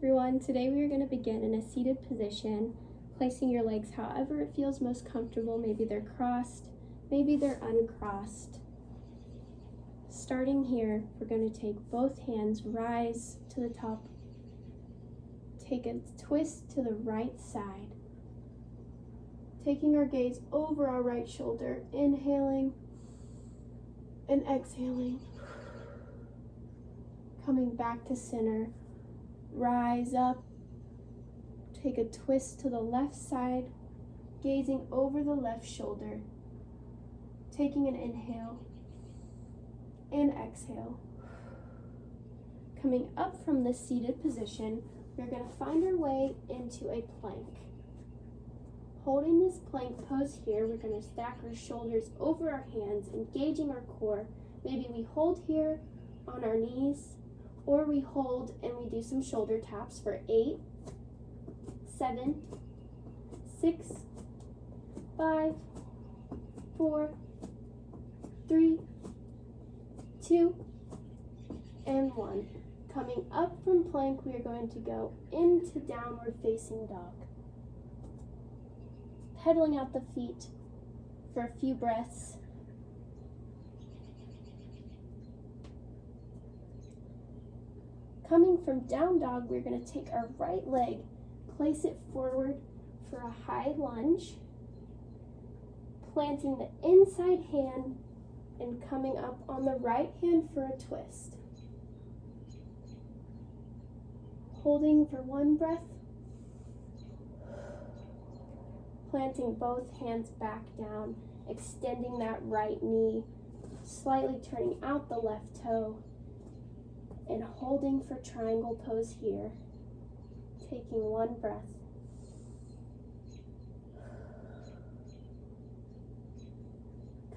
everyone, today we are going to begin in a seated position, placing your legs however it feels most comfortable. Maybe they're crossed, maybe they're uncrossed. Starting here, we're going to take both hands, rise to the top, take a twist to the right side, taking our gaze over our right shoulder, inhaling and exhaling, coming back to center. Rise up, take a twist to the left side, gazing over the left shoulder, taking an inhale and exhale. Coming up from this seated position, we're going to find our way into a plank. Holding this plank pose here, we're going to stack our shoulders over our hands, engaging our core. Maybe we hold here on our knees, or we hold and we do some shoulder taps for 8, 7, 6, 5, 4, 3, 2, and 1. Coming up from plank, we are going to go into downward facing dog. Pedaling out the feet for a few breaths. Coming from down dog, we're going to take our right leg, place it forward for a high lunge, planting the inside hand and coming up on the right hand for a twist. Holding for one breath, planting both hands back down, extending that right knee, slightly turning out the left toe, and holding for triangle pose here, taking one breath.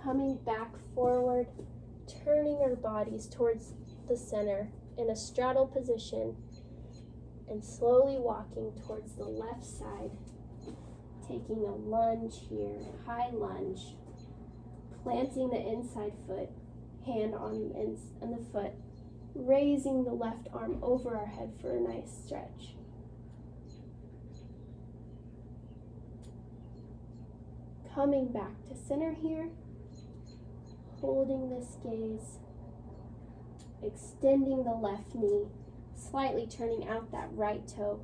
Coming back forward, turning our bodies towards the center in a straddle position, and slowly walking towards the left side, taking a lunge here, high lunge, planting the inside foot, hand on the foot, raising the left arm over our head for a nice stretch. Coming back to center here, holding this gaze, extending the left knee, slightly turning out that right toe,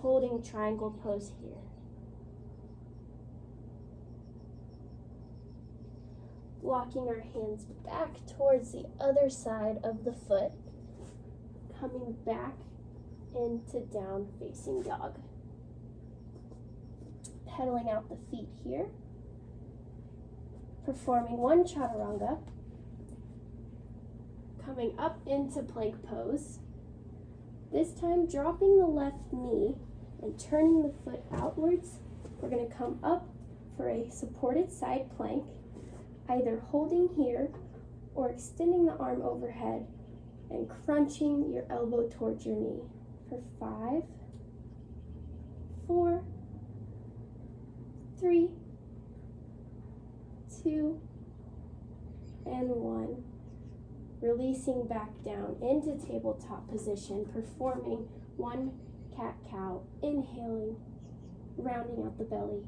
holding triangle pose here. Walking our hands back towards the other side of the foot, coming back into down facing dog. Pedaling out the feet here, performing one chaturanga, coming up into plank pose, this time dropping the left knee and turning the foot outwards. We're going to come up for a supported side plank, either holding here or extending the arm overhead and crunching your elbow towards your knee for 5, 4, 3, 2, and 1. Releasing back down into tabletop position, performing one cat-cow, inhaling, rounding out the belly.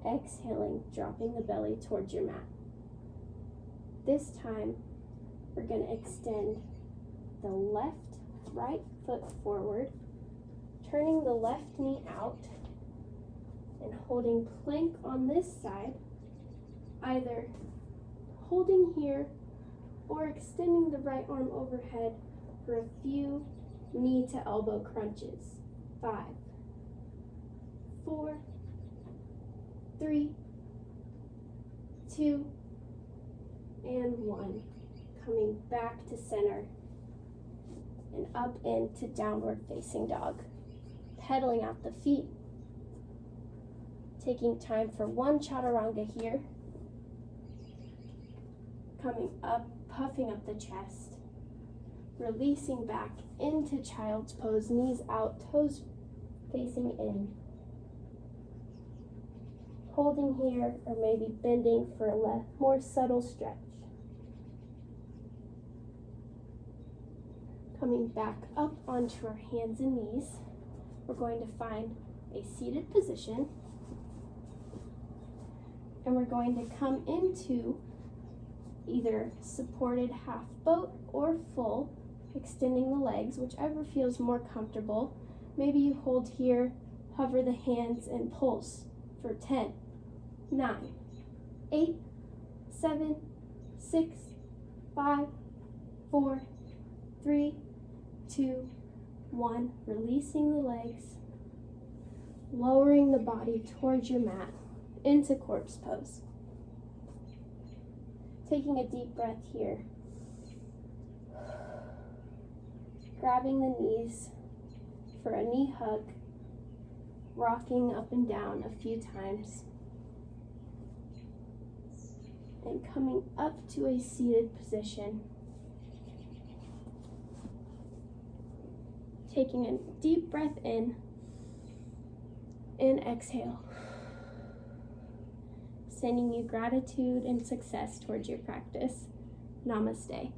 Exhaling, dropping the belly towards your mat. This time, we're going to extend the right foot forward, turning the left knee out, and holding plank on this side, either holding here or extending the right arm overhead for a few knee to elbow crunches. 5, 4, 3, 2, and 1. Coming back to center and up into downward facing dog. Pedaling out the feet. Taking time for one chaturanga here. Coming up, puffing up the chest. Releasing back into child's pose, knees out, toes facing in. Holding here or maybe bending for a more subtle stretch. Coming back up onto our hands and knees, we're going to find a seated position, and we're going to come into either supported half boat or full, extending the legs, whichever feels more comfortable. Maybe you hold here, hover the hands, and pulse for 10, 9, 8, 7, 6, 5, 4, 3, 2, 1. Releasing the legs, lowering the body towards your mat into corpse pose. Taking a deep breath here. Grabbing the knees for a knee hug, rocking up and down a few times, and coming up to a seated position. Taking a deep breath in and exhale. Sending you gratitude and success towards your practice. Namaste.